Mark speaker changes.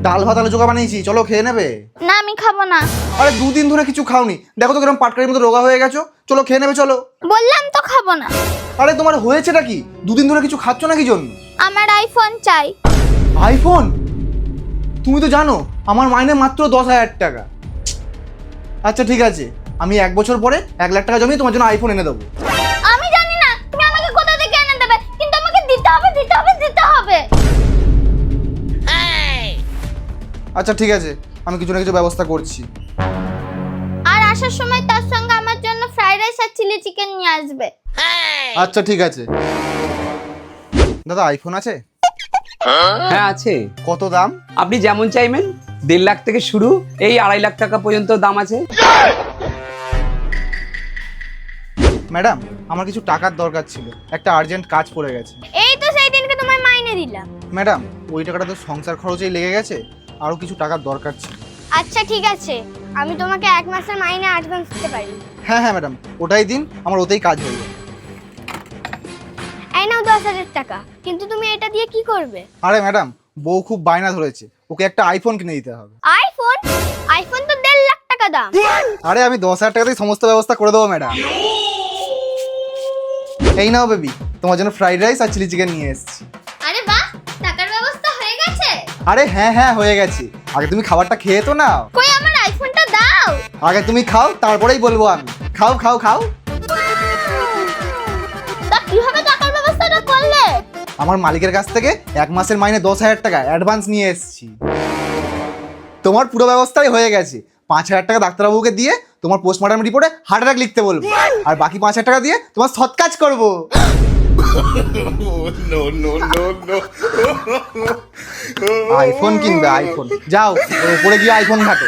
Speaker 1: ডাল ভাত আলু চোখা বানিয়েছি, চলো খেয়ে নেবে।
Speaker 2: না আমি খাবো না।
Speaker 1: আরে দুদিন ধরে কিছু খাওনি, দেখো তো কিরকম পাটকারির মতো রোগা হয়ে গেছো। চলো খেয়ে নেবে চলো।
Speaker 2: বললাম তো খাবো না।
Speaker 1: আরে তোমার হয়েছেটা কি? দুদিন ধরে কিছু খাচ্ছ না কি জন্য?
Speaker 2: আমার আইফোন চাই।
Speaker 1: আইফোন? তুমি তো জানো আমার মাইনে মাত্র 10,000 টাকা। আচ্ছা ঠিক আছে, আমি 1 বছর পরে 1 লাখ টাকা জমিয়ে তোমার জন্য আইফোন এনে দেবো।
Speaker 2: আমি জানি না তুমি আমাকে কোথা থেকে এনে দেবে, কিন্তু আমাকে দিতে হবে দিতে হবে দিতে হবে।
Speaker 1: আচ্ছা ঠিক আছে, আমি কিছু না কিছু ব্যবস্থা করছি।
Speaker 2: আর আসার সময় তার সঙ্গে আমার জন্য ফ্রাইড রাইস আর চিলি চিকেন নিয়ে আসবে।
Speaker 1: আচ্ছা ঠিক আছে। দাদা আইফোন আছে?
Speaker 3: হ্যাঁ আছে।
Speaker 1: কত দাম?
Speaker 3: আপনি যেমন চাইবেন, 1.5 লাখ থেকে শুরু, এই 2.5 লাখ টাকা পর্যন্ত দাম আছে।
Speaker 1: ম্যাডাম আমার কিছু টাকার দরকার ছিল, একটা আর্জেন্ট কাজ পড়ে গেছে।
Speaker 2: এই তো সেই দিনকে তোমার মাইনে দিলাম।
Speaker 1: ম্যাডাম ওই টাকাটা তো সংসার খরচেই লেগে গেছে, আরও কিছু টাকার দরকার ছিল।
Speaker 2: আচ্ছা ঠিক আছে, আমি তোমাকে 1 মাসের মাইনে অ্যাডভান্স দিতে পারি।
Speaker 1: হ্যাঁ হ্যাঁ ম্যাডাম, ওটাই দিন, আমার ওতেই কাজ হয়ে যাবে।
Speaker 2: এই নাও 10,000 টাকা, কিন্তু তুমি এটা দিয়ে কি করবে?
Speaker 1: আরে ম্যাডাম, বউ খুব বায়না ধরেছে, ওকে একটা আইফোন কিনে দিতে হবে।
Speaker 2: আইফোন? আইফোন তো 1.5 লাখ টাকা দাম।
Speaker 1: আরে আমি 10,000 টাকাতেই সমস্ত ব্যবস্থা করে দেবো ম্যাডাম। এই নাও বেবি, তোমার জন্য ফ্রাইড রাইস আর চিলি চিকেন নিয়ে এসেছি।
Speaker 2: আরে বাহ, টাকার ব্যবস্থা হয়ে গেছে।
Speaker 1: আরে হ্যাঁ হ্যাঁ হয়ে গেছে, আগে তুমি খাবারটা খেয়ে তো নাও।
Speaker 2: কই আমার আইফোনটা দাও।
Speaker 1: আগে তুমি খাও, তারপরেই বলবো আমি। খাও খাও খাও।
Speaker 2: তা কিভাবে টাকার ব্যবস্থাটা করলে?
Speaker 1: আমার মালিকের কাছ থেকে 1 মাসের মাইনে 10,000 টাকা অ্যাডভান্স নিয়ে এসেছি। তোমার পুরো ব্যবস্থাই হয়ে গেছে। 5,000 টাকা ডাক্তারবাবুকে দিয়ে তোমার পোস্টমর্টম রিপোর্টে হার্ট অ্যাটাক লিখতে বলবো, আর বাকি 5,000 টাকা দিয়ে তোমার সৎ কাজ করবো। আইফোন কিনবে আইফোন, যাও ওর উপরে গিয়ে আইফোন ঘাটো।